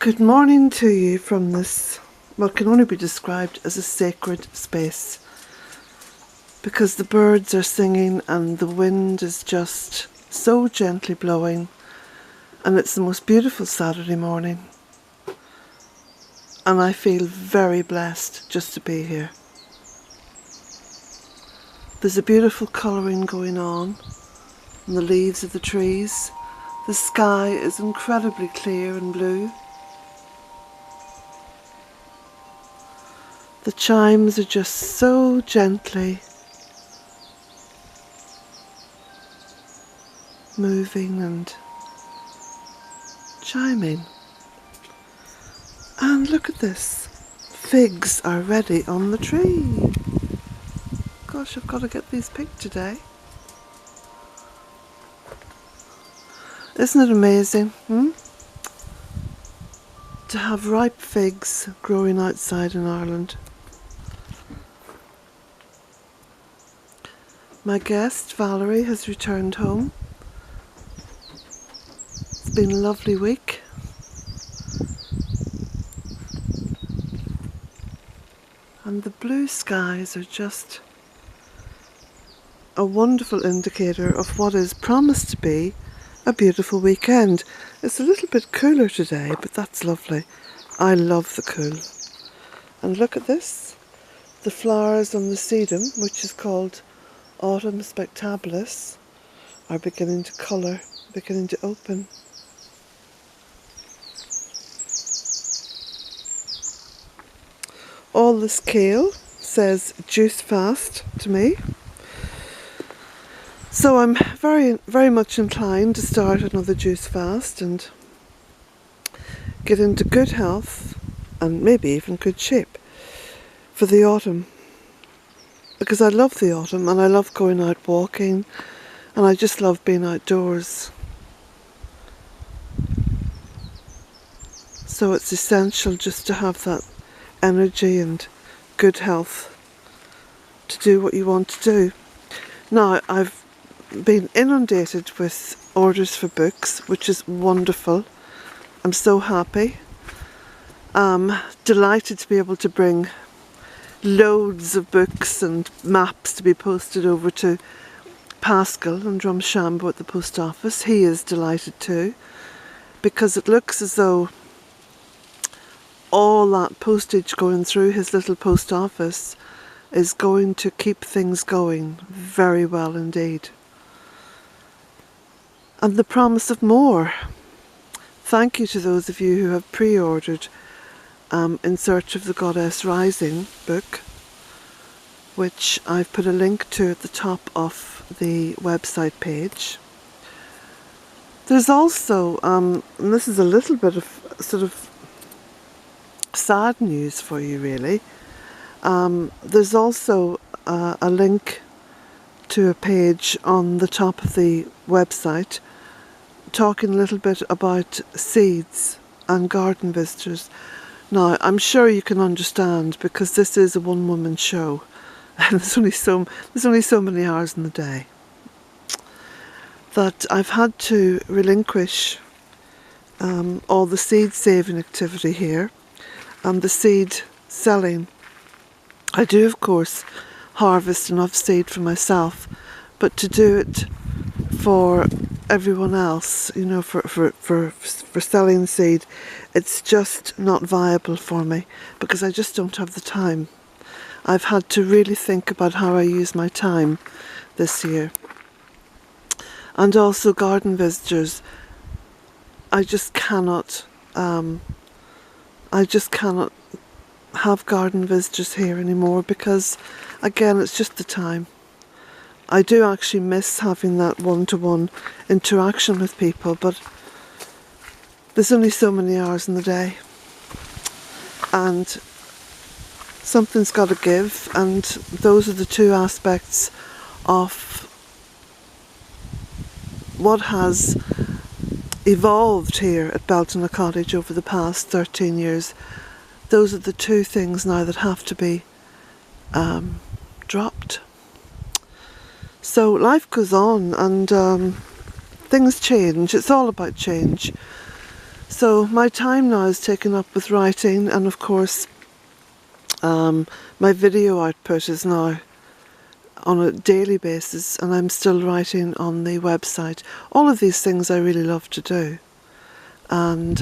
Good morning to you from this, what can only be described as a sacred space, because the birds are singing and the wind is just so gently blowing, and it's the most beautiful Saturday morning, and I feel very blessed just to be here. There's a beautiful colouring going on the leaves of the trees. The sky is incredibly clear and blue. The chimes are just so gently moving and chiming. And look at this. Figs are ready on the tree. Gosh, I've got to get these picked today. Isn't it amazing, to have ripe figs growing outside in Ireland? My guest, Valerie, has returned home. It's been a lovely week. And the blue skies are just a wonderful indicator of what is promised to be a beautiful weekend. It's a little bit cooler today, but that's lovely. I love the cool. And look at this. The flowers on the sedum, which is called Autumn Spectabilis, are beginning to colour, beginning to open. All this kale says juice fast to me. So I'm very much inclined to start another juice fast and get into good health and maybe even good shape for the autumn. Because I love the autumn and I love going out walking and I just love being outdoors. So it's essential just to have that energy and good health to do what you want to do. Now, I've been inundated with orders for books, which is wonderful. I'm so happy. Delighted to be able to bring loads of books and maps to be posted over to Pascal in Drumshanbo at the post office. He is delighted too, because it looks as though all that postage going through his little post office is going to keep things going very well indeed. And the promise of more. Thank you to those of you who have pre-ordered In Search of the Goddess Rising book, which I've put a link to at the top of the website page. There's also, and this is a little bit of sort of sad news for you really, there's also a link to a page on the top of the website talking a little bit about seeds and garden visitors. Now, I'm sure you can understand, because this is a one-woman show and there's only so many hours in the day, that I've had to relinquish all the seed saving activity here and the seed selling. I do, of course, harvest enough seed for myself, but to do it for everyone else, you know, for selling seed, it's just not viable for me, because I just don't have the time. I've had to really think about how I use my time this year. And also garden visitors. I just cannot have garden visitors here anymore, because again, it's just the time. I do actually miss having that one-to-one interaction with people, but there's only so many hours in the day and something's got to give, and those are the two aspects of what has evolved here at Bealtaine Cottage over the past 13 years. Those are the two things now that have to be dropped. So life goes on and things change. It's all about change. So my time now is taken up with writing, and of course my video output is now on a daily basis, and I'm still writing on the website. All of these things I really love to do, and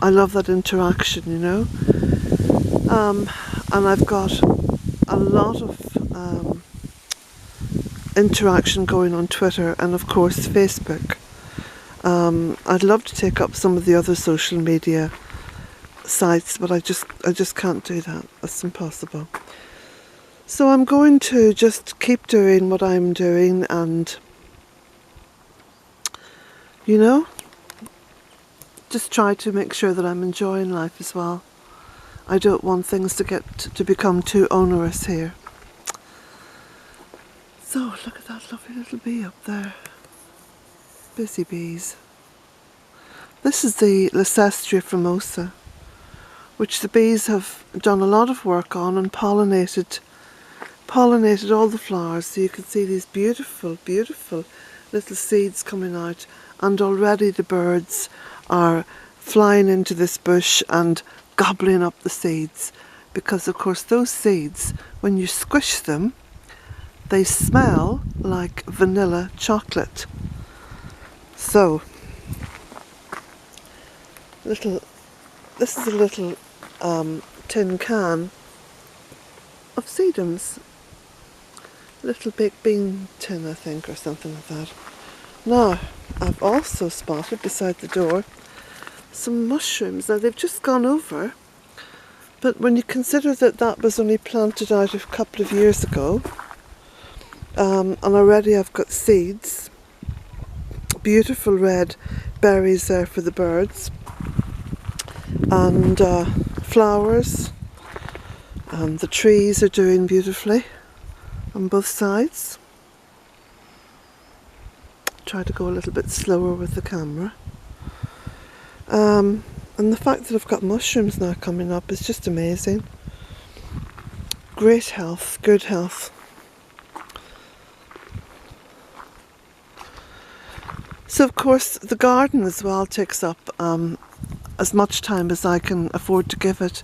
I love that interaction, you know. And I've got a lot of interaction going on Twitter and of course Facebook. I'd love to take up some of the other social media sites, but I just can't do that. That's impossible. So I'm going to just keep doing what I'm doing, and you know, just try to make sure that I'm enjoying life as well. I don't want things to become too onerous here. So look at that lovely little bee up there. Busy bees. This is the Lughnasadh formosa, which the bees have done a lot of work on and pollinated all the flowers. So you can see these beautiful, beautiful little seeds coming out, and already the birds are flying into this bush and gobbling up the seeds, because of course those seeds, when you squish them, they smell like vanilla chocolate. So this is a little tin can of sedums, little baked bean tin, I think, or something like that. Now I've also spotted beside the door some mushrooms. Now they've just gone over, but when you consider that that was only planted out a couple of years ago, and already I've got seeds, beautiful red berries there for the birds, and flowers, and the trees are doing beautifully on both sides. Try to go a little bit slower with the camera. And the fact that I've got mushrooms now coming up is just amazing. Great health, good health. So of course the garden as well takes up as much time as I can afford to give it.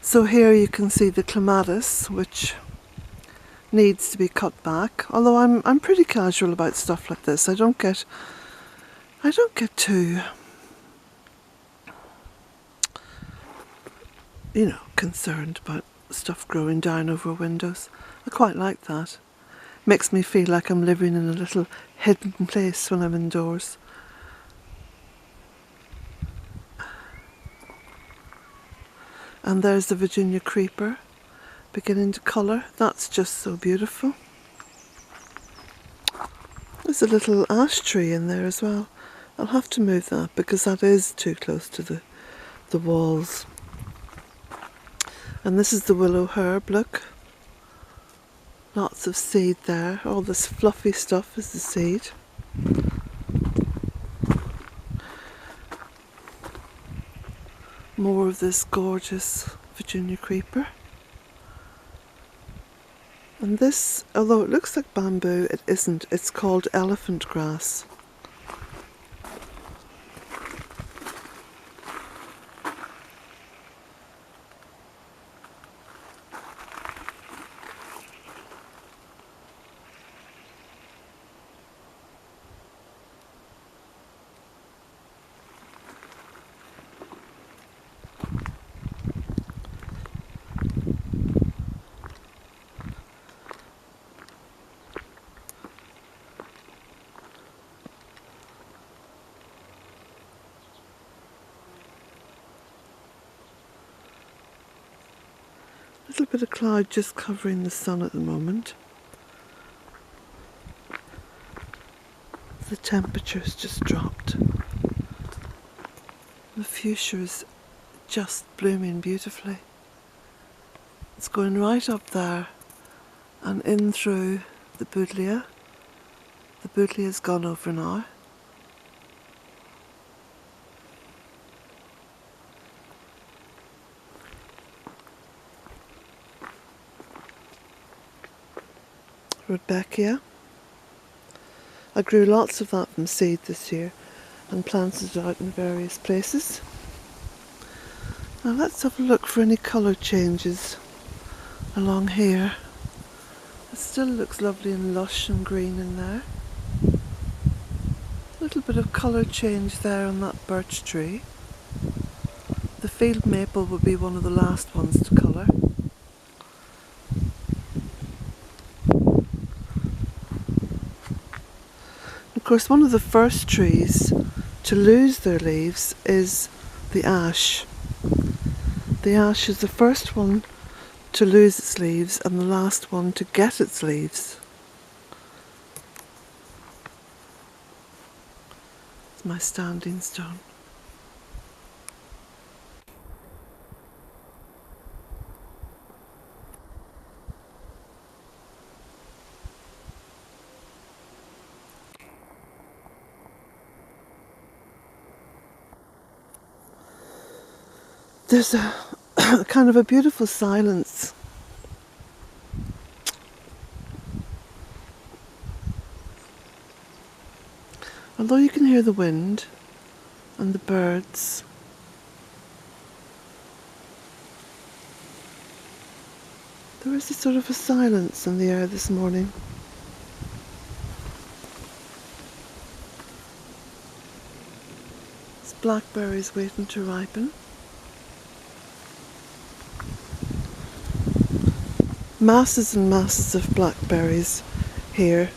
So here you can see the clematis, which needs to be cut back. Although I'm pretty casual about stuff like this. I don't get too, you know, concerned about stuff growing down over windows. I quite like that. Makes me feel like I'm living in a little hidden place when I'm indoors. And there's the Virginia creeper beginning to colour. That's just so beautiful. There's a little ash tree in there as well. I'll have to move that because that is too close to the walls. And this is the willow herb, look. Lots of seed there. All this fluffy stuff is the seed. More of this gorgeous Virginia creeper. And this, although it looks like bamboo, it isn't. It's called elephant grass. A little bit of cloud just covering the sun at the moment. The temperature's just dropped. The fuchsia is just blooming beautifully. It's going right up there and in through the Bealtaine. The Bealtaine's gone over now. Rudbeckia. I grew lots of that from seed this year, and planted it out in various places. Now let's have a look for any colour changes along here. It still looks lovely and lush and green in there. A little bit of colour change there on that birch tree. The field maple would be one of the last ones to colour. Of course, one of the first trees to lose their leaves is the ash. The ash is the first one to lose its leaves and the last one to get its leaves. It's my standing stone. There's a kind of a beautiful silence. Although you can hear the wind and the birds, there is a sort of a silence in the air this morning. It's blackberries waiting to ripen. Masses and masses of blackberries here.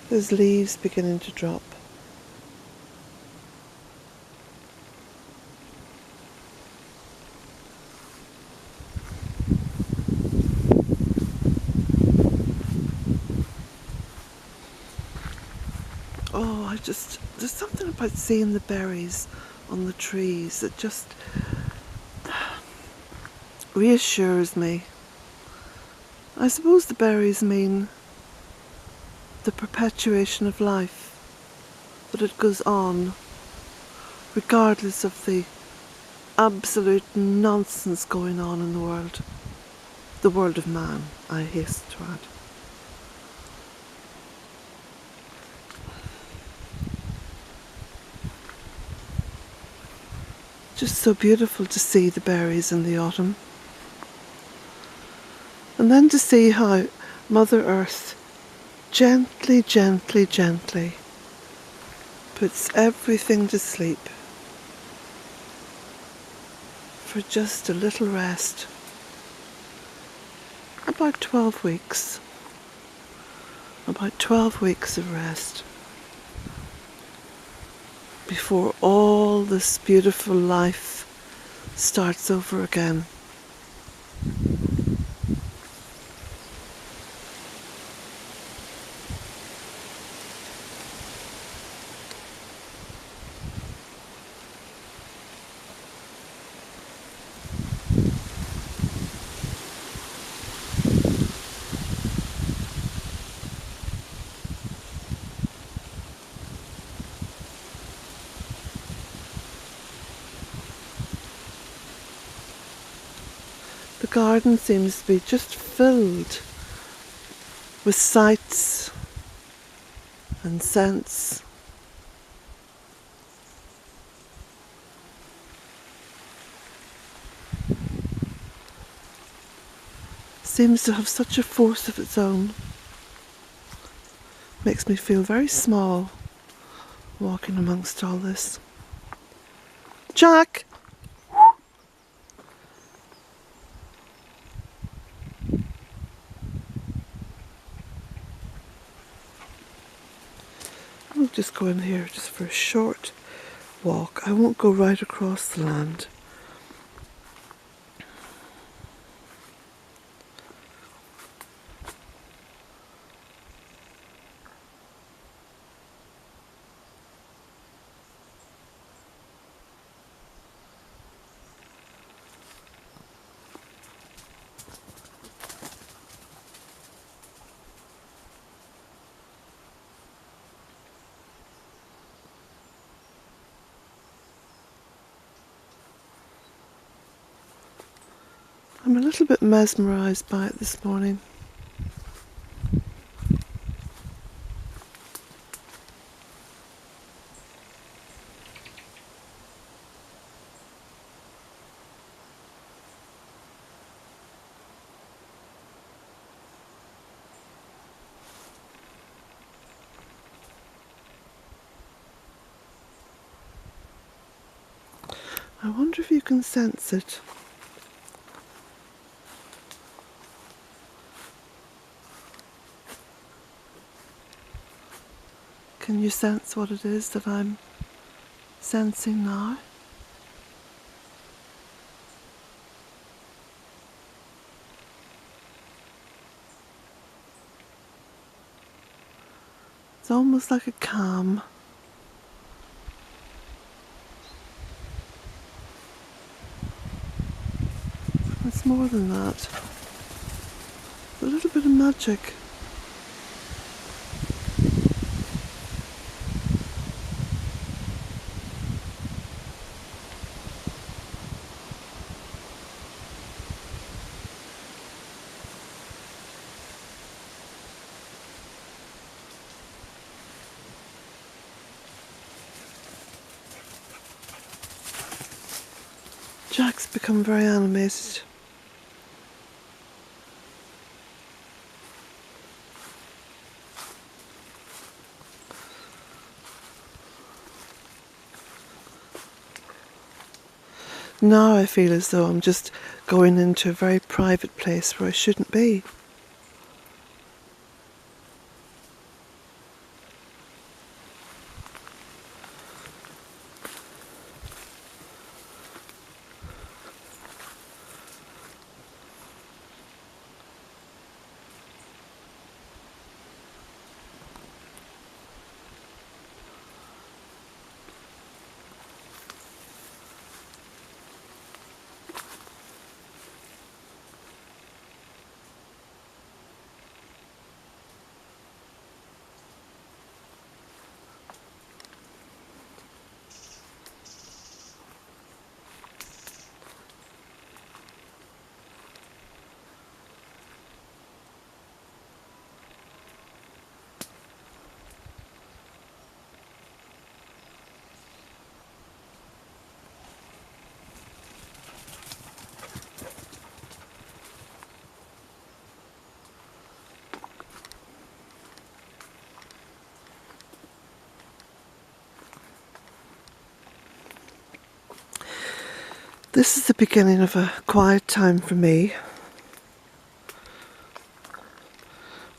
There's leaves beginning to drop. Oh, there's something about seeing the berries on the trees that just reassures me. I suppose the berries mean the perpetuation of life, that it goes on regardless of the absolute nonsense going on in the world of man, I hasten to add. Just so beautiful to see the berries in the autumn. And then to see how Mother Earth gently, gently, gently puts everything to sleep for just a little rest. About 12 weeks. About 12 weeks of rest before all this beautiful life starts over again. The garden seems to be just filled with sights and scents. Seems to have such a force of its own. Makes me feel very small walking amongst all this. Jack! I'll just go in here just for a short walk. I won't go right across the land. I'm a little bit mesmerised by it this morning. I wonder if you can sense it. Can you sense what it is that I'm sensing now? It's almost like a calm. It's more than that. A little bit of magic. Jack's become very animated. Now I feel as though I'm just going into a very private place where I shouldn't be. This is the beginning of a quiet time for me.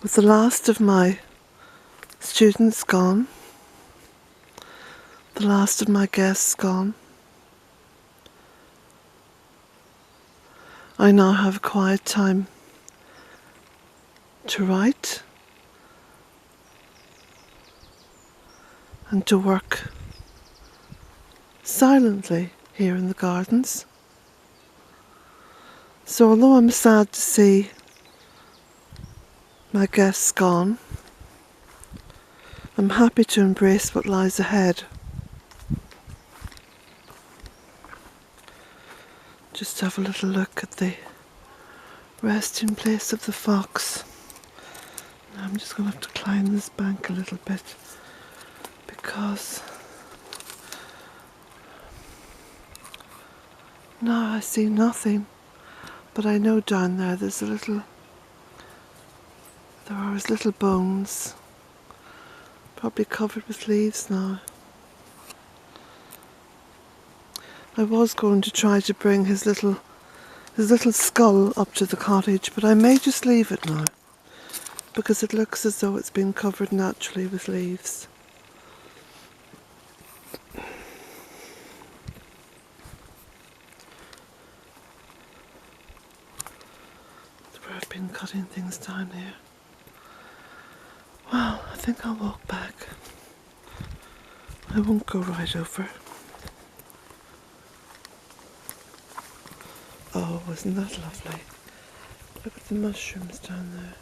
With the last of my students gone, the last of my guests gone, I now have a quiet time to write and to work silently here in the gardens. So although I'm sad to see my guests gone, I'm happy to embrace what lies ahead. Just have a little look at the resting place of the fox. Now I'm just going to have to climb this bank a little bit because now I see nothing, but I know down there there are his little bones, probably covered with leaves now. I was going to try to bring his little skull up to the cottage, but I may just leave it now because it looks as though it's been covered naturally with leaves. That's where I've been cutting things down here. Well, I think I'll walk back. I won't go right over. Oh, wasn't that lovely? Look at the mushrooms down there.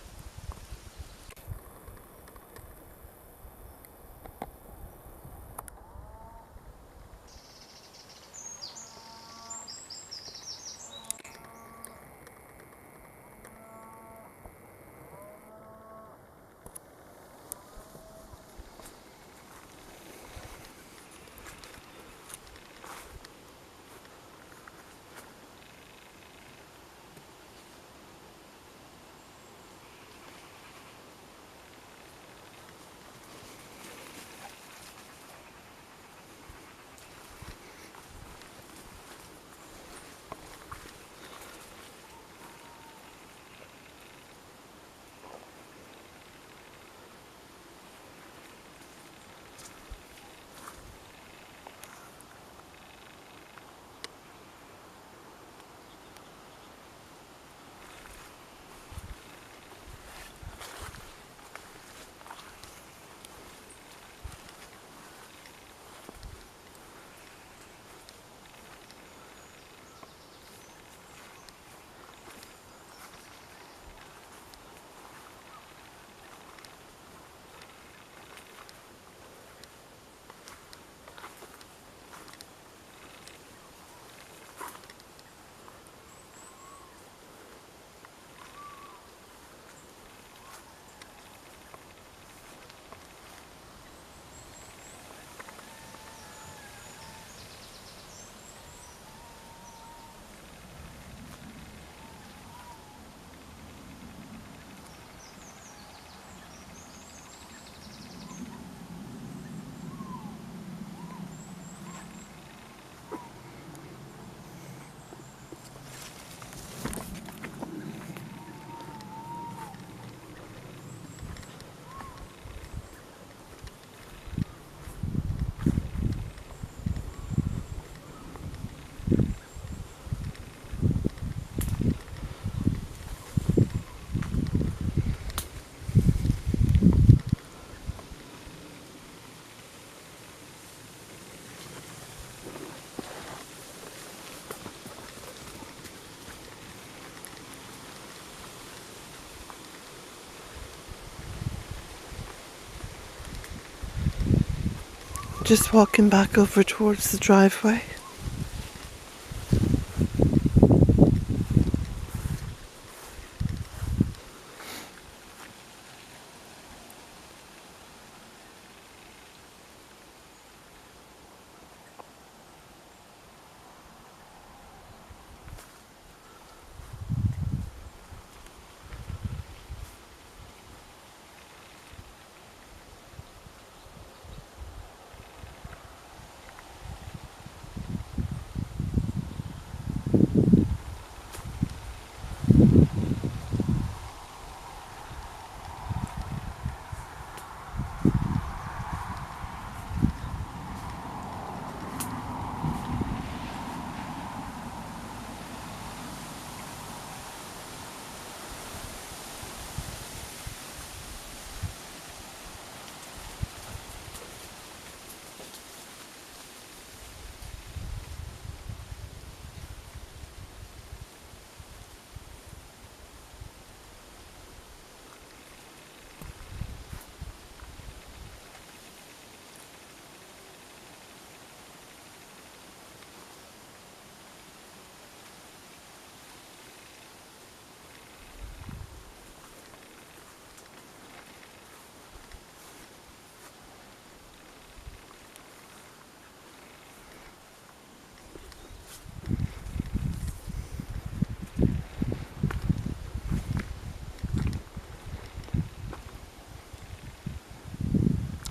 Just walking back over towards the driveway.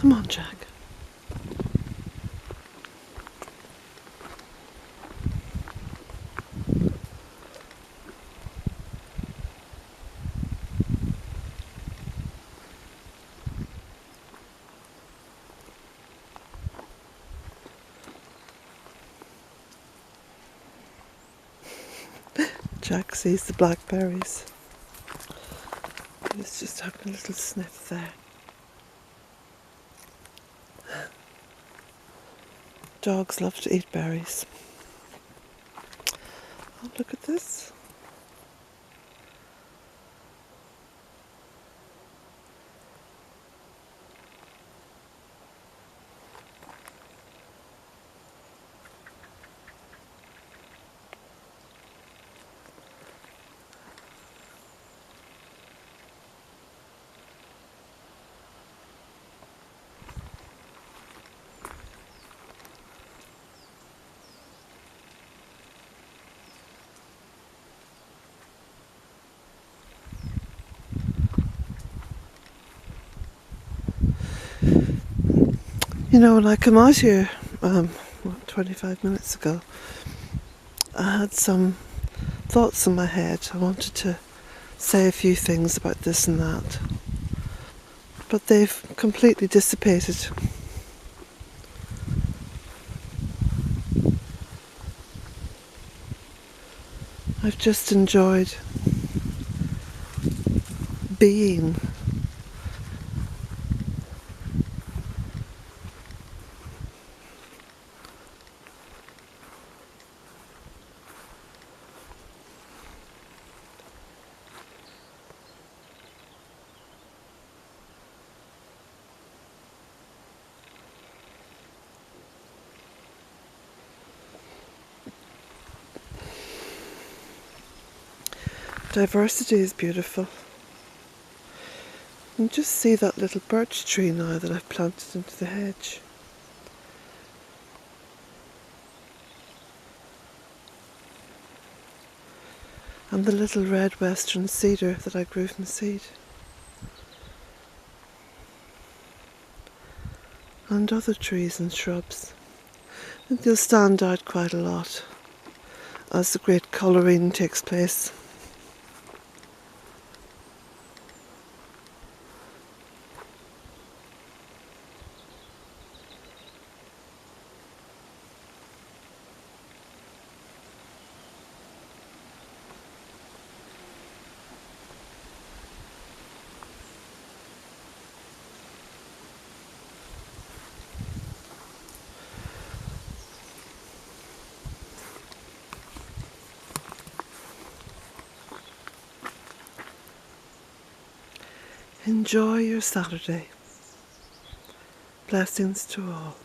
Come on, Jack. Jack sees the blackberries. He's just having a little sniff there. Dogs love to eat berries. Oh, look at this. You know, when I come out here, 25 minutes ago, I had some thoughts in my head. I wanted to say a few things about this and that, but they've completely dissipated. I've just enjoyed being. Diversity is beautiful. And just see that little birch tree now that I've planted into the hedge. And the little red western cedar that I grew from seed. And other trees and shrubs. I think they'll stand out quite a lot as the great colouring takes place. Enjoy your Saturday. Blessings to all.